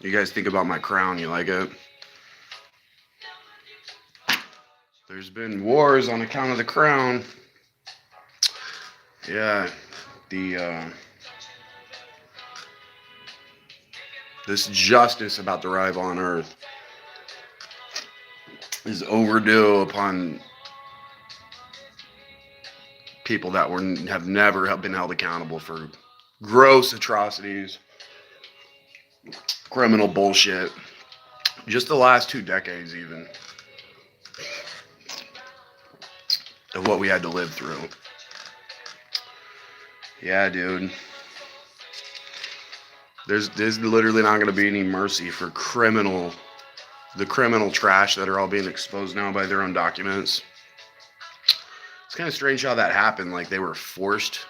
You guys think about my crown, you like it? There's been wars on account of the crown. Yeah, the this justice about to arrive on earth is overdue upon people that have never been held accountable for gross atrocities, criminal bullshit. Just the last 2 decades, even, of what we had to live through. Yeah, dude. There's literally not going to be any mercy for the criminal trash that are all being exposed now by their own documents. It's kind of strange how that happened. Like, they were forced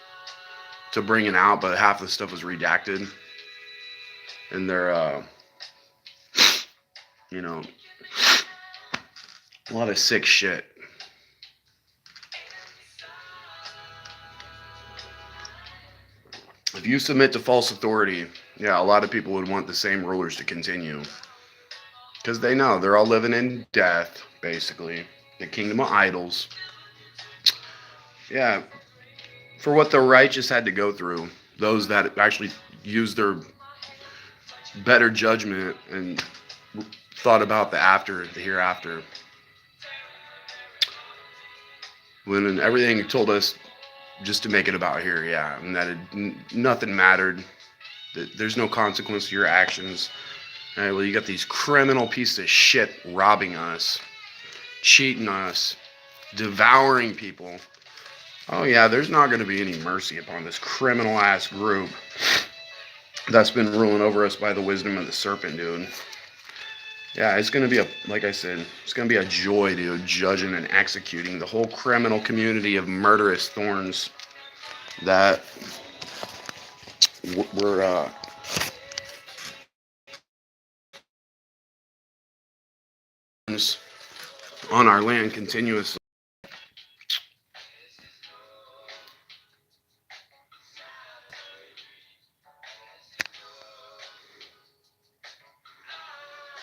to bring it out, but half the stuff was redacted. And they're, you know, a lot of sick shit. If you submit to false authority, yeah, a lot of people would want the same rulers to continue. Because they know they're all living in death, basically. The kingdom of idols. Yeah, for what the righteous had to go through, those that actually used their better judgment and thought about the hereafter. When everything told us just to make it about here, yeah, and that nothing mattered. That there's no consequence to your actions. All right, well, you got these criminal pieces of shit robbing us, cheating us, devouring people. Oh yeah, there's not going to be any mercy upon this criminal ass group that's been ruling over us by the wisdom of the serpent, dude. Yeah, it's going to be like I said, it's going to be a joy, dude, judging and executing the whole criminal community of murderous thorns that were on our land continuously.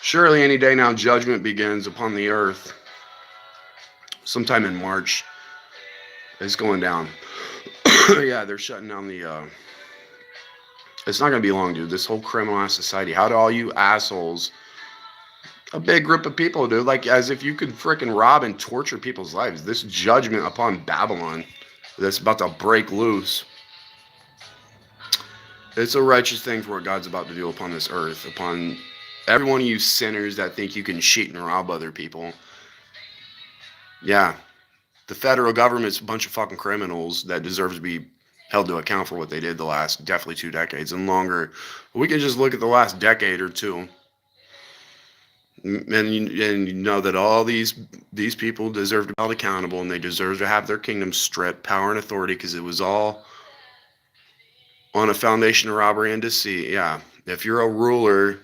Surely any day now judgment begins upon the earth. Sometime in March, it's going down. Yeah, they're shutting down the it's not going to be long, dude. This whole criminal ass society. How do all you assholes, a big group of people, dude, like as if you could freaking rob and torture people's lives. This judgment upon Babylon that's about to break loose. It's a righteous thing for what God's about to do upon this earth, upon every one of you sinners that think you can cheat and rob other people. Yeah, the federal government's a bunch of fucking criminals that deserves to be held to account for what they did the last definitely 2 decades and longer. We can just look at the last decade or two, and you know that all these people deserve to be held accountable, and they deserve to have their kingdom stripped, power and authority, because it was all on a foundation of robbery and deceit. Yeah, if you're a ruler,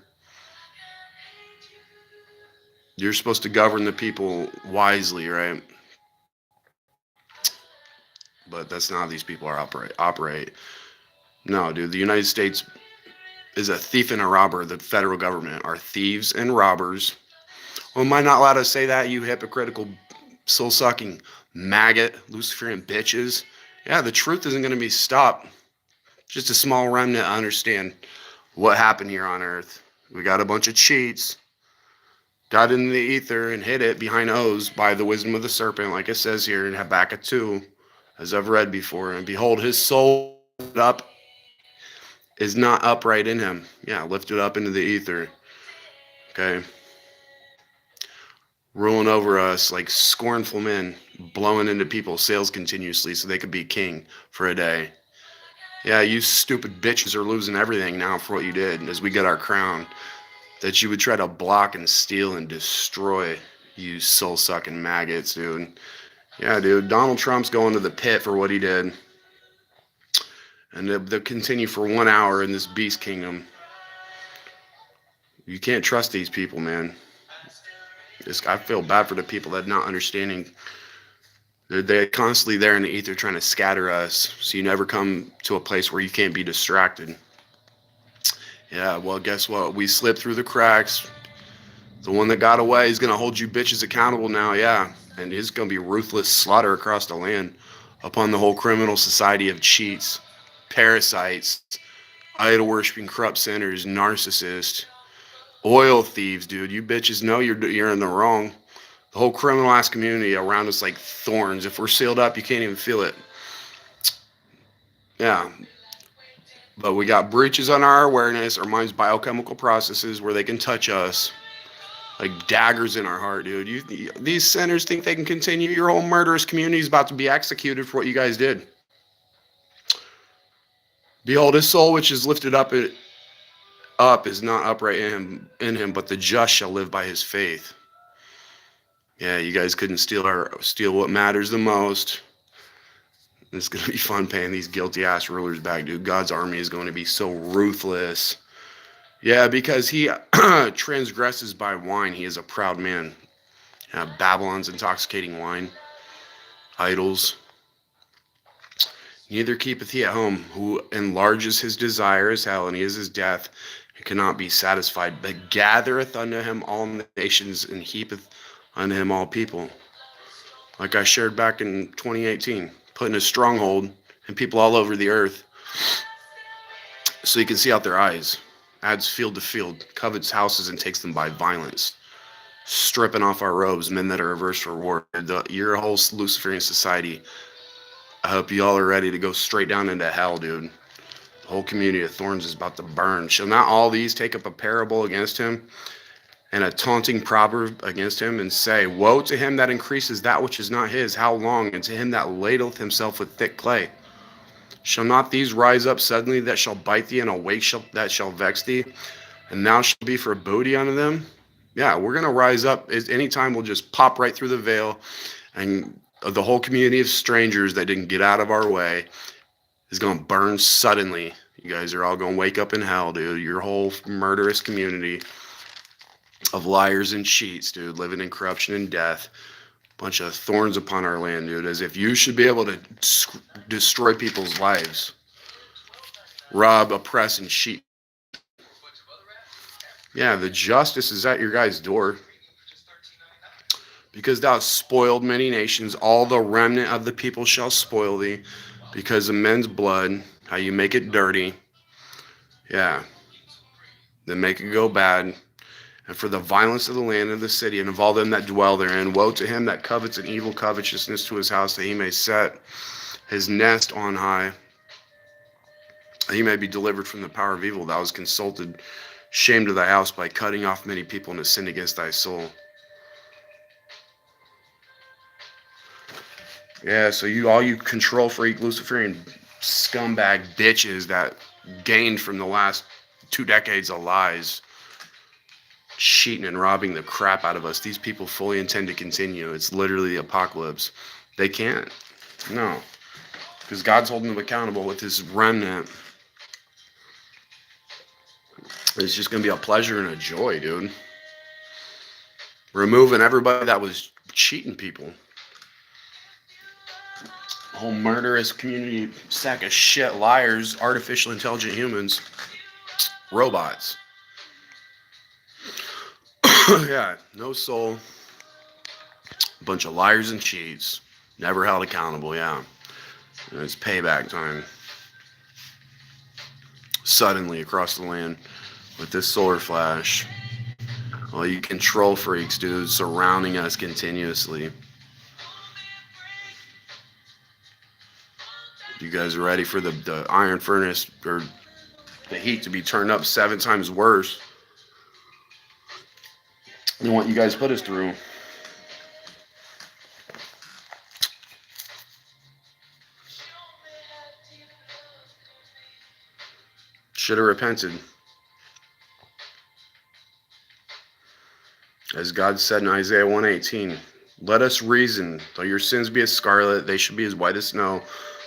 you're supposed to govern the people wisely, right? But that's not how these people are operate. No, dude, the United States is a thief and a robber. The federal government are thieves and robbers. Well, am I not allowed to say that, you hypocritical, soul-sucking, maggot, Luciferian bitches? Yeah, the truth isn't going to be stopped. Just a small remnant understand what happened here on earth. We got a bunch of cheats, got into the ether and hid it behind O's by the wisdom of the serpent, like it says here in Habakkuk 2, as I've read before. And behold, his soul up is not upright in him. Yeah, lifted up into the ether. Okay. Ruling over us like scornful men, blowing into people's sails continuously so they could be king for a day. Yeah, you stupid bitches are losing everything now for what you did as we get our crown. That you would try to block and steal and destroy, you soul-sucking maggots, dude. Yeah, dude, Donald Trump's going to the pit for what he did. And they'll continue for 1 hour in this beast kingdom. You can't trust these people, man. I feel bad for the people that are not understanding. They're constantly there in the ether trying to scatter us, so you never come to a place where you can't be distracted. Yeah, well, guess what? We slipped through the cracks. The one that got away is going to hold you bitches accountable now, yeah. And it's going to be ruthless slaughter across the land upon the whole criminal society of cheats, parasites, idol worshiping corrupt sinners, narcissists, oil thieves, dude. You bitches know you're in the wrong. The whole criminal ass community around us like thorns. If we're sealed up, you can't even feel it. Yeah. But we got breaches on our awareness, our mind's biochemical processes where they can touch us like daggers in our heart, dude. These sinners think they can continue. Your whole murderous community is about to be executed for what you guys did. Behold, his soul which is lifted up is not upright in him, but the just shall live by his faith. Yeah, you guys couldn't steal what matters the most. It's gonna be fun paying these guilty ass rulers back, dude. God's army is going to be so ruthless. Yeah, because he transgresses by wine. He is a proud man. Babylon's intoxicating wine, idols. Neither keepeth he at home, who enlarges his desire as hell, and he is his death, and cannot be satisfied, but gathereth unto him all nations, and heapeth unto him all people. Like I shared back in 2018, putting a stronghold in people all over the earth, so you can see out their eyes. Adds field to field, covets houses, and takes them by violence. Stripping off our robes, men that are averse for war. Your whole Luciferian society. I hope you all are ready to go straight down into hell, dude. The whole community of thorns is about to burn. Shall not all these take up a parable against him, and a taunting proverb against him, and say, woe to him that increases that which is not his, how long? And to him that ladleth himself with thick clay. Shall not these rise up suddenly that shall bite thee, and awake that shall vex thee, and thou shalt be for booty unto them? Yeah, we're going to rise up. Anytime we'll just pop right through the veil, and the whole community of strangers that didn't get out of our way is going to burn suddenly. You guys are all going to wake up in hell, dude. Your whole murderous community of liars and cheats, dude, living in corruption and death. Bunch of thorns upon our land, dude, as if you should be able to destroy people's lives. Rob, oppress, and cheat. Yeah, the justice is at your guys' door. Because thou hast spoiled many nations, all the remnant of the people shall spoil thee, because of men's blood, how you make it dirty. Yeah. Then make it go bad. And for the violence of the land and the city, and of all them that dwell therein, woe to him that covets an evil covetousness to his house, that he may set his nest on high, that he may be delivered from the power of evil. Thou hast consulted shame to thy house by cutting off many people, and hast sinned against thy soul. Yeah, so all you control freak Luciferian scumbag bitches that gained from the last 2 decades of lies, cheating and robbing the crap out of us. These people fully intend to continue. It's literally the apocalypse. They can't. No. Because God's holding them accountable with his remnant. It's just going to be a pleasure and a joy, dude. Removing everybody that was cheating people. Whole murderous community, sack of shit, liars, artificial intelligent humans, robots. Yeah, no soul, a bunch of liars and cheats, never held accountable. Yeah, and it's payback time. Suddenly across the land with this solar flash. All you control freaks, dude, surrounding us continuously. You guys are ready for the iron furnace or the heat to be turned up 7 times worse than what you guys put us through. Should have repented. As God said in Isaiah 1:18, let us reason. Though your sins be as scarlet, they shall be as white as snow.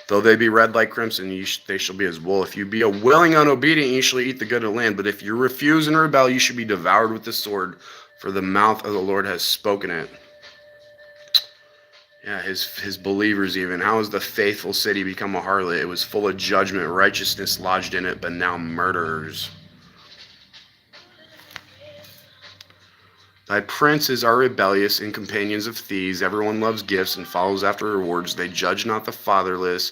Though they be red like crimson, they shall be as wool. If you be a willing and obedient, you shall eat the good of the land. But if you refuse and rebel, you shall be devoured with the sword, for the mouth of the Lord has spoken it. Yeah, his believers even. How has the faithful city become a harlot? It was full of judgment, righteousness lodged in it, but now murderers. Thy princes are rebellious and companions of thieves. Everyone loves gifts and follows after rewards. They judge not the fatherless,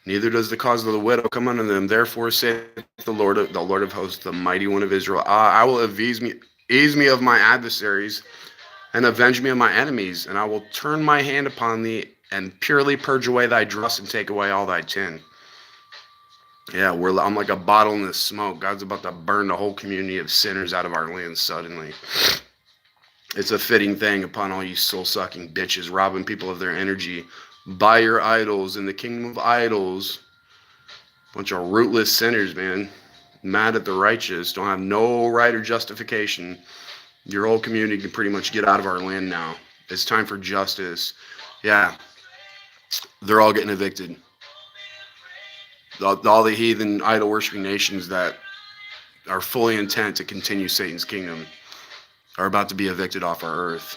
neither does the cause of the widow come unto them. Therefore saith the Lord of hosts, the mighty one of Israel, I will ease me of my adversaries, and avenge me of my enemies, and I will turn my hand upon thee, and purely purge away thy dross, and take away all thy tin. Yeah, I'm like a bottle in the smoke. God's about to burn the whole community of sinners out of our land suddenly. It's a fitting thing upon all you soul-sucking bitches, robbing people of their energy by your idols in the kingdom of idols. Bunch of rootless sinners, man. Mad at the righteous, don't have no right or justification. Your whole community can pretty much get out of our land now. It's time for justice. Yeah, they're all getting evicted. All the heathen, idol-worshiping nations that are fully intent to continue Satan's kingdom are about to be evicted off our earth.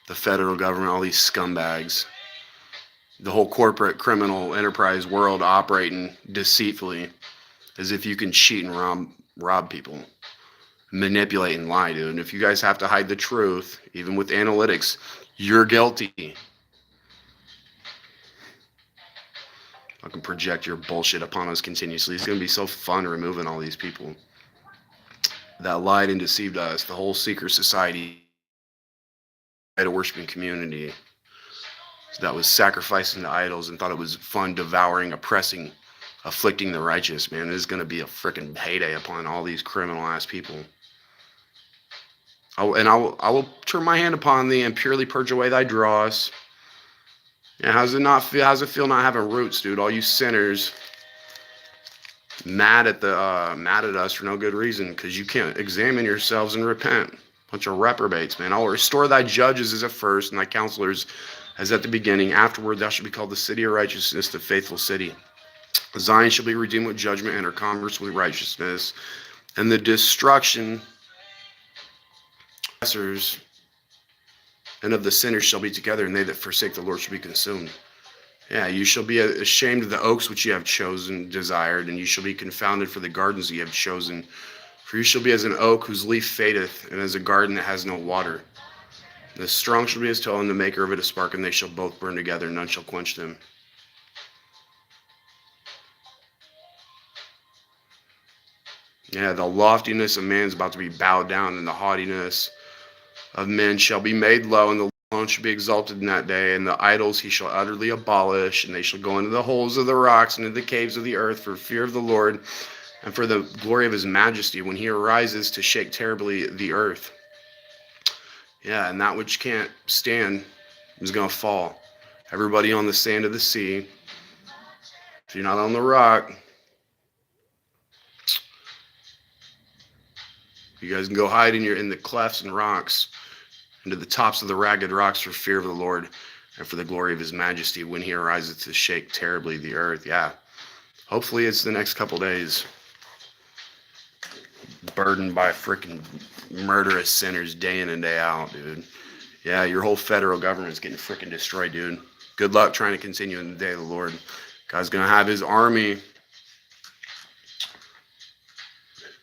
The federal government, all these scumbags. The whole corporate criminal enterprise world operating deceitfully as if you can cheat and rob people. Manipulate and lie, dude. And if you guys have to hide the truth, even with analytics, you're guilty. I can project your bullshit upon us continuously. It's going to be so fun removing all these people that lied and deceived us. The whole secret society, idol worshiping community that was sacrificing to idols and thought it was fun devouring, oppressing, afflicting the righteous. Man, this is going to be a freaking heyday upon all these criminal ass people. I will turn my hand upon thee and purely purge away thy dross. Yeah, how's it feel not having roots, dude? All you sinners mad at us for no good reason, because you can't examine yourselves and repent. Bunch of reprobates, man. I will restore thy judges as at first, and thy counselors as at the beginning. Afterward thou shalt be called the city of righteousness, the faithful city. Zion shall be redeemed with judgment, and her commerce with righteousness. And the destruction and of the sinners shall be together, and they that forsake the Lord shall be consumed. Yeah, you shall be ashamed of the oaks which you have chosen, desired, and you shall be confounded for the gardens that you have chosen. For you shall be as an oak whose leaf fadeth, and as a garden that has no water. The strong shall be his toil, and the maker of it a spark, and they shall both burn together, and none shall quench them. Yeah, the loftiness of man is about to be bowed down, and the haughtiness of men shall be made low, and the alone shall be exalted in that day, and the idols he shall utterly abolish, and they shall go into the holes of the rocks and into the caves of the earth for fear of the Lord and for the glory of his majesty when he arises to shake terribly the earth. Yeah, and that which can't stand is going to fall. Everybody on the sand of the sea. If you're not on the rock, you guys can go hide in the clefts and rocks, into the tops of the ragged rocks for fear of the Lord and for the glory of his majesty when he arises to shake terribly the earth. Yeah. Hopefully it's the next couple days. Burdened by freaking murderous sinners day in and day out, dude. Yeah, your whole federal government's getting freaking destroyed, dude. Good luck trying to continue in the day of the Lord. God's going to have his army,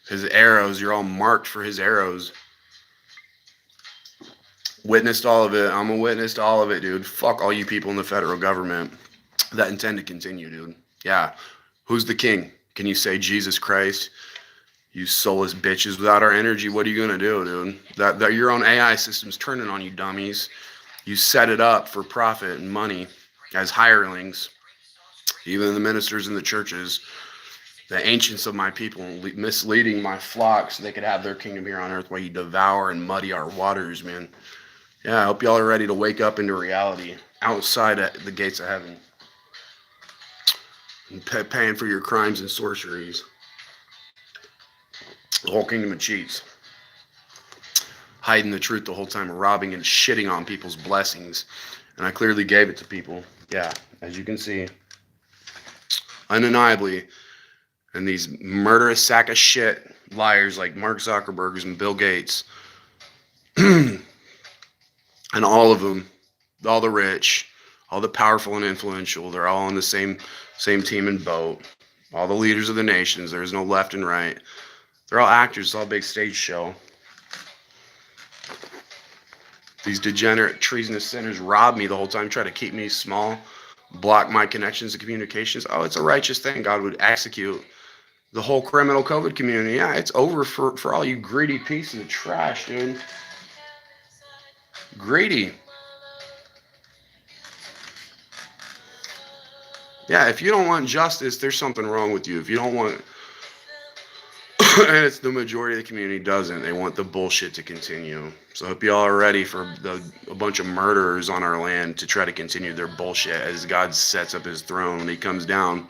his arrows. You're all marked for his arrows. Witnessed all of it. I'm a witness to all of it, dude. Fuck all you people in the federal government that intend to continue, dude. Yeah. Who's the king? Can you say Jesus Christ? You soulless bitches. Without our energy, what are you going to do, dude? That your own AI system's turning on you, dummies. You set it up for profit and money as hirelings. Even the ministers in the churches, the ancients of my people, misleading my flock so they could have their kingdom here on earth while you devour and muddy our waters, man. Yeah, I hope y'all are ready to wake up into reality outside at the gates of heaven. And paying for your crimes and sorceries. The whole kingdom of cheats. Hiding the truth the whole time, robbing and shitting on people's blessings. And I clearly gave it to people. Yeah, as you can see. Undeniably. And these murderous sack of shit liars like Mark Zuckerberg and Bill Gates. And all of them, all the rich, all the powerful and influential, they're all on the same team and boat. All the leaders of the nations, there's no left and right. They're all actors, it's all a big stage show. These degenerate, treasonous sinners rob me the whole time, try to keep me small, block my connections and communications. Oh, it's a righteous thing. God would execute the whole criminal COVID community. Yeah, it's over for all you greedy pieces of trash, dude. Greedy. Yeah, if you don't want justice, there's something wrong with you. If you don't want, and it's the majority of the community doesn't. They want the bullshit to continue. So I hope y'all are ready for a bunch of murderers on our land to try to continue their bullshit as God sets up his throne when he comes down,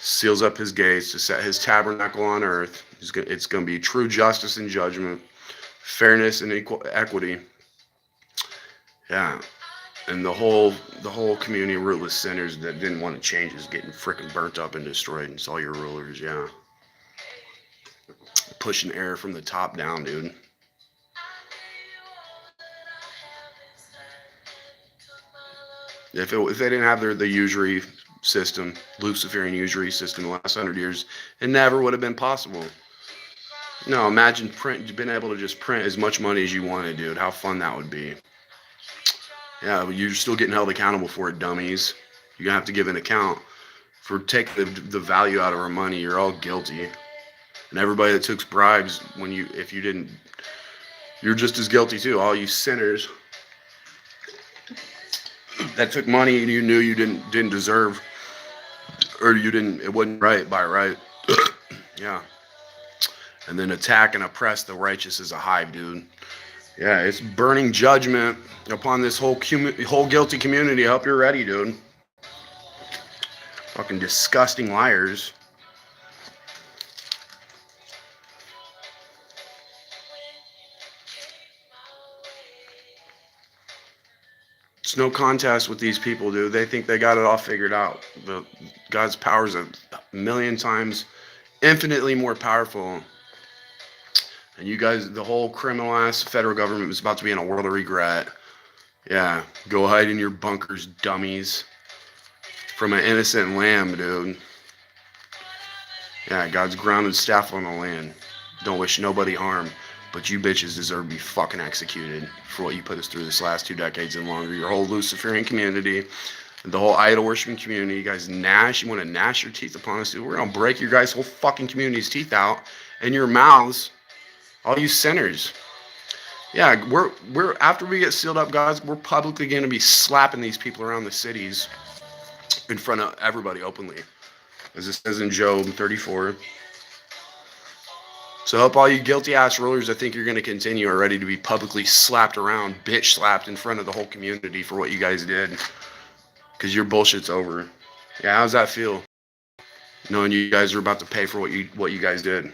seals up his gates to set his tabernacle on earth. It's going to be true justice and judgment, fairness and equity. Yeah. And the whole community of rootless sinners that didn't want to change is getting freaking burnt up and destroyed. And it's all your rulers, yeah. Pushing air from the top down, dude. If they didn't have the usury system, Luciferian usury system, the last 100 years, it never would have been possible. No, imagine being able to just print as much money as you wanted, dude. How fun that would be. Yeah, but you're still getting held accountable for it, dummies. You're gonna have to give an account for taking the value out of our money. You're all guilty. And everybody that took bribes, if you didn't, you're just as guilty too. All you sinners that took money you knew you didn't deserve, or it wasn't right by right. Yeah. And then attack and oppress the righteous as a hive, dude. Yeah, it's burning judgment upon this whole guilty community. I hope you're ready, dude. Fucking disgusting liars. It's no contest with these people, dude. They think they got it all figured out. But God's power is a million times infinitely more powerful. And you guys, the whole criminal ass federal government is about to be in a world of regret. Yeah, go hide in your bunkers, dummies. From an innocent lamb, dude. Yeah, God's grounded staff on the land. Don't wish nobody harm. But you bitches deserve to be fucking executed for what you put us through this last 2 decades and longer. Your whole Luciferian community, the whole idol worshiping community. You guys you want to gnash your teeth upon us, dude. We're going to break your guys' whole fucking community's teeth out and your mouths. All you sinners. Yeah, we're after we get sealed up, guys, we're publicly going to be slapping these people around the cities in front of everybody openly. As it says in Job 34. So I hope all you guilty ass rulers that think you're going to continue are ready to be publicly slapped around, bitch slapped in front of the whole community for what you guys did. Because your bullshit's over. Yeah, how's that feel? Knowing you guys are about to pay for what you guys did.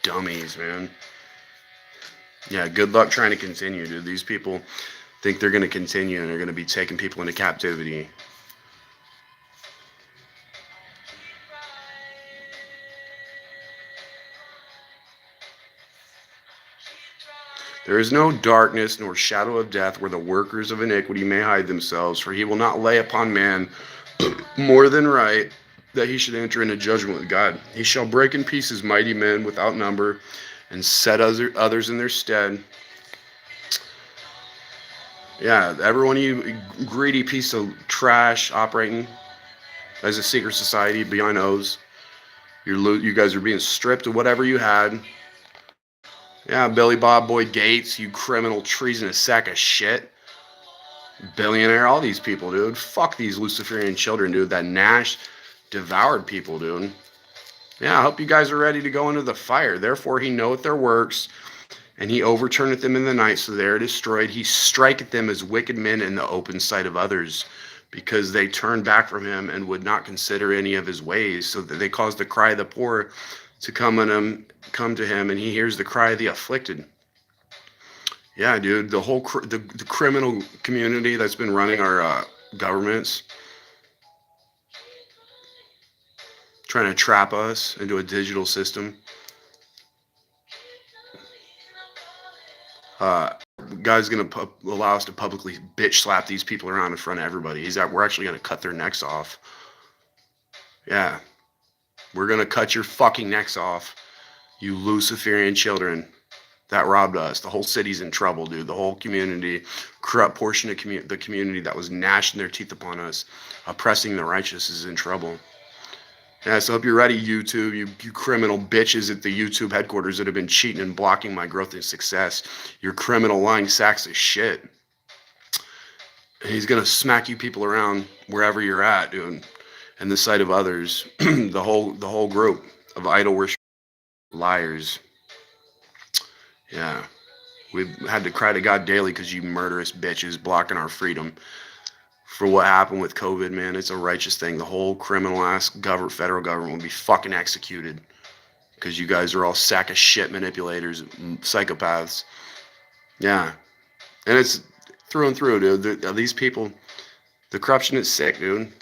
Dummies, man. Yeah, good luck trying to continue, dude. These people think they're going to continue and they're going to be taking people into captivity. There is no darkness nor shadow of death where the workers of iniquity may hide themselves, for he will not lay upon man more than right, that he should enter into judgment with God. He shall break in pieces mighty men without number, and set others in their stead. Yeah, every one of you greedy piece of trash operating as a secret society beyond O's. You guys are being stripped of whatever you had. Yeah, Billy Bob Boyd Gates, you criminal treasonous sack of shit. Billionaire, all these people, dude. Fuck these Luciferian children, dude. That Nash devoured people, dude. Yeah, I hope you guys are ready to go into the fire. Therefore he knoweth their works, and he overturneth them in the night, so they are destroyed. He striketh them as wicked men in the open sight of others, because they turned back from him and would not consider any of his ways, so that they caused the cry of the poor to come to him, and he hears the cry of the afflicted. Yeah, dude, the whole the criminal community that's been running our governments, trying to trap us into a digital system. Guy's going to allow us to publicly bitch slap these people around in front of everybody. We're actually going to cut their necks off. Yeah. We're going to cut your fucking necks off, you Luciferian children that robbed us. The whole city's in trouble, dude. The whole community, corrupt portion of the community that was gnashing their teeth upon us, oppressing the righteous, is in trouble. Yeah, so hope you're ready, YouTube, you criminal bitches at the YouTube headquarters that have been cheating and blocking my growth and success. You're criminal lying sacks of shit. And he's going to smack you people around wherever you're at, dude. In the sight of others, the whole group of idol worship liars. Yeah, we've had to cry to God daily because you murderous bitches blocking our freedom. For what happened with COVID, man, it's a righteous thing. The whole criminal-ass federal government will be fucking executed because you guys are all sack of shit manipulators, psychopaths. Yeah, and it's through and through, dude. These people, the corruption is sick, dude.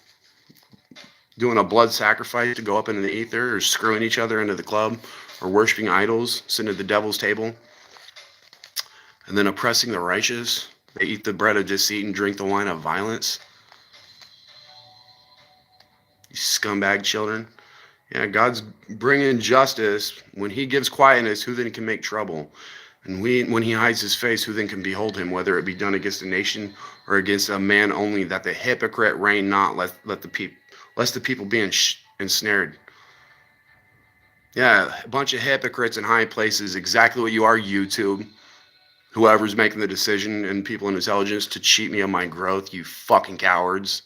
Doing a blood sacrifice to go up into the ether, or screwing each other into the club, or worshiping idols, sitting at the devil's table, and then oppressing the righteous. They eat the bread of deceit and drink the wine of violence. You scumbag children. Yeah, God's bringing justice. When he gives quietness, who then can make trouble? And when he hides his face, who then can behold him, whether it be done against a nation or against a man only, that the hypocrite reign not, lest the people be ensnared. Yeah, a bunch of hypocrites in high places, exactly what you are, YouTube. Whoever's making the decision and people in intelligence to cheat me on my growth, you fucking cowards.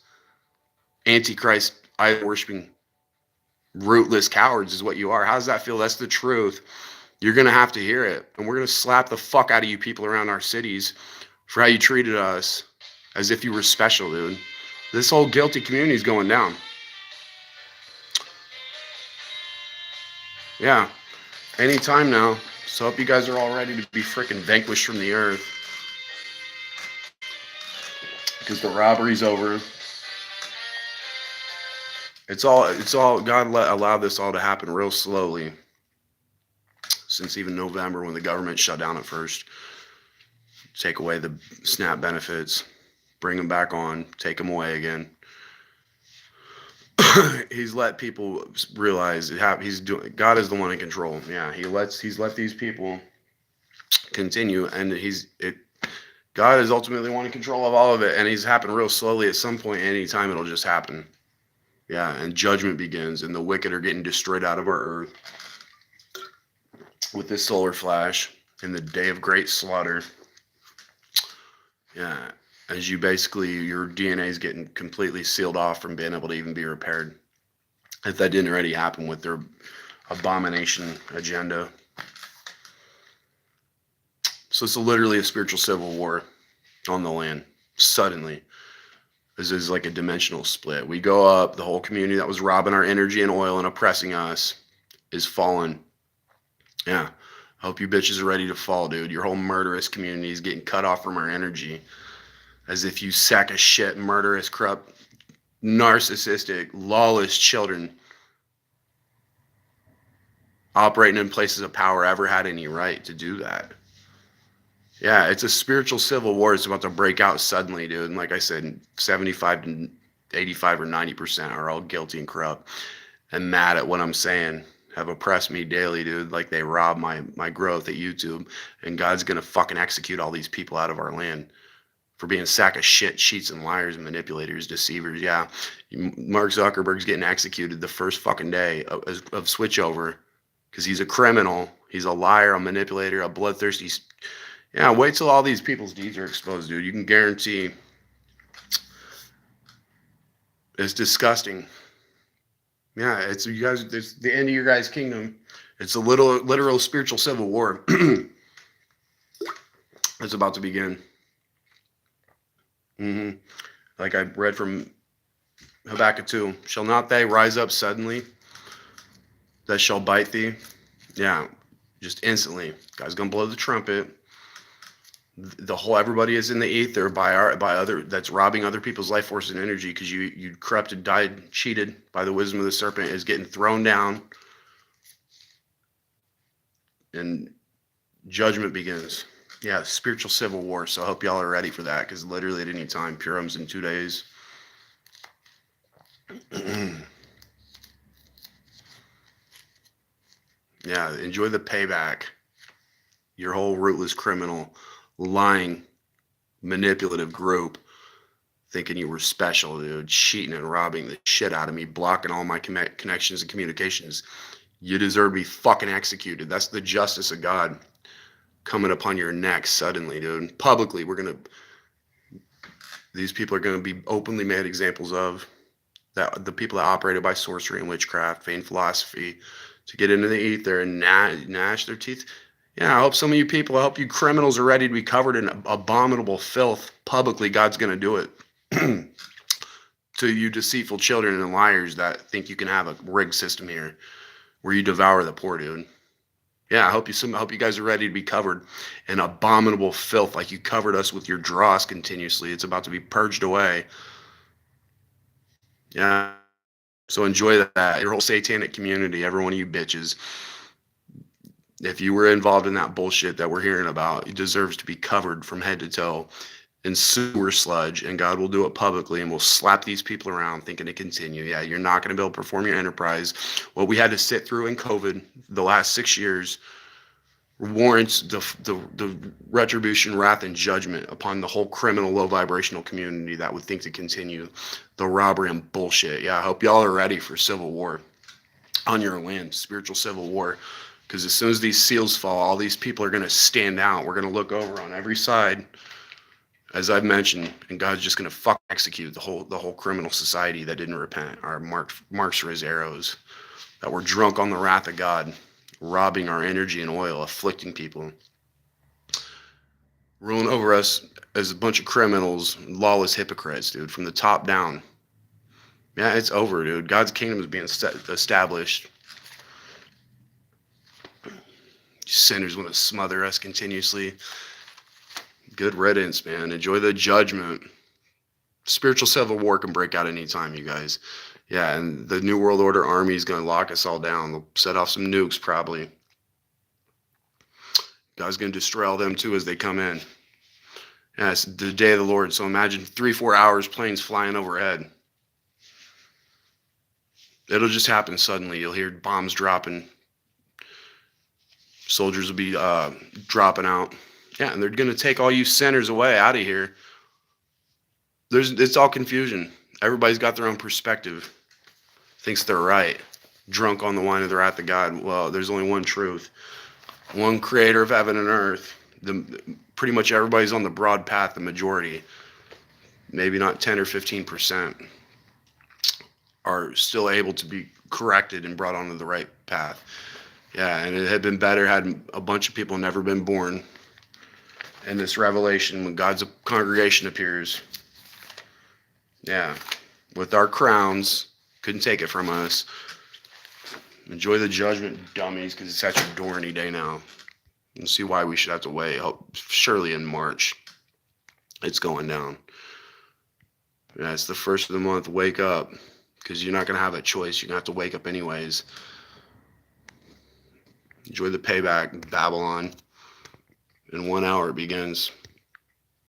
Antichrist, idol-worshipping, rootless cowards is what you are. How does that feel? That's the truth. You're going to have to hear it. And we're going to slap the fuck out of you people around our cities for how you treated us as if you were special, dude. This whole guilty community is going down. Yeah, anytime now. So I hope you guys are all ready to be freaking vanquished from the earth. Because the robbery's over. It's all, God allowed this all to happen real slowly. Since even November, when the government shut down at first. Take away the SNAP benefits. Bring them back on. Take them away again. He's let people realize God is the one in control. Yeah, he's let these people continue, and God is ultimately one in control of all of it, and he's happened real slowly. At some point, anytime, it'll just happen. Yeah, and judgment begins, and the wicked are getting destroyed out of our earth with this solar flash in the day of great slaughter. Yeah, as your DNA is getting completely sealed off from being able to even be repaired. If that didn't already happen with their abomination agenda. So it's literally a spiritual civil war on the land. Suddenly. This is like a dimensional split. We go up, the whole community that was robbing our energy and oil and oppressing us is fallen. Yeah. I hope you bitches are ready to fall, dude. Your whole murderous community is getting cut off from our energy. As if you sack of shit, murderous, corrupt, narcissistic, lawless children operating in places of power ever had any right to do that. Yeah, it's a spiritual civil war. It's about to break out suddenly, dude. And like I said, 75 to 85 or 90% are all guilty and corrupt and mad at what I'm saying. Have oppressed me daily, dude. Like they rob my growth at YouTube. And God's going to fucking execute all these people out of our land for being sack of shit, cheats and liars and manipulators, deceivers. Yeah, Mark Zuckerberg's getting executed the first fucking day of switchover because he's a criminal. He's a liar, a manipulator, a bloodthirsty. Yeah, wait till all these people's deeds are exposed, dude. You can guarantee it's disgusting. Yeah, it's the end of your guys' kingdom. It's a literal spiritual civil war. It's about to begin. Like I read from Habakkuk 2. Shall not they rise up suddenly that shall bite thee? Yeah, just instantly. God's gonna blow the trumpet. Everybody is in the ether that's robbing other people's life force and energy because you corrupted, died, cheated by the wisdom of the serpent is getting thrown down, and judgment begins. Yeah, spiritual civil war. So I hope y'all are ready for that because literally at any time, Purim's in 2 days. Yeah, enjoy the payback. Your whole rootless criminal, lying, manipulative group thinking you were special, dude, cheating and robbing the shit out of me, blocking all my connections and communications. You deserve to be fucking executed. That's the justice of God coming upon your neck suddenly, dude. Publicly, these people are gonna be openly made examples of. That the people that operated by sorcery and witchcraft, vain philosophy, to get into the ether and gnash their teeth. Yeah, I hope some of you people, I hope you criminals are ready to be covered in abominable filth. Publicly, God's gonna do it. To you deceitful children and liars that think you can have a rigged system here where you devour the poor, dude. Yeah, I hope you guys are ready to be covered in abominable filth like you covered us with your dross continuously. It's about to be purged away. Yeah. So enjoy that. Your whole satanic community, every one of you bitches. If you were involved in that bullshit that we're hearing about, it deserves to be covered from head to toe in sewer sludge, and God will do it publicly, and we'll slap these people around thinking to continue. Yeah, you're not going to be able to perform your enterprise. What we had to sit through in COVID the last 6 years warrants the retribution, wrath, and judgment upon the whole criminal, low vibrational community that would think to continue the robbery and bullshit. Yeah, I hope y'all are ready for civil war on your land, spiritual civil war. Because as soon as these seals fall, all these people are going to stand out. We're going to look over on every side, as I've mentioned, and God's just going to fuck execute the whole criminal society that didn't repent, our marks for his arrows, that were drunk on the wrath of God, robbing our energy and oil, afflicting people, ruling over us as a bunch of criminals, lawless hypocrites, dude, from the top down. Yeah, it's over, dude. God's kingdom is being established. Sinners want to smother us continuously. Good riddance, man. Enjoy the judgment. Spiritual civil war can break out anytime, you guys. Yeah, and the New World Order army is going to lock us all down. They'll set off some nukes, probably. God's going to destroy all them, too, as they come in. Yeah, it's the day of the Lord. So imagine 3-4 hours, planes flying overhead. It'll just happen suddenly. You'll hear bombs dropping. Soldiers will be dropping out. Yeah, and they're going to take all you sinners away out of here. It's all confusion. Everybody's got their own perspective. Thinks they're right. Drunk on the wine of the wrath of God. Well, there's only one truth. One creator of heaven and earth. Pretty much everybody's on the broad path, the majority. Maybe not 10 or 15% are still able to be corrected and brought onto the right path. Yeah, and it had been better had a bunch of people never been born in this revelation when God's congregation appears. Yeah, with our crowns, couldn't take it from us. Enjoy the judgment, dummies, because it's such a dorny day now. And see why we should have to wait. Surely in March, it's going down. Yeah, it's the first of the month. Wake up, because you're not going to have a choice. You're going to have to wake up anyways. Enjoy the payback, Babylon. In 1 hour it begins.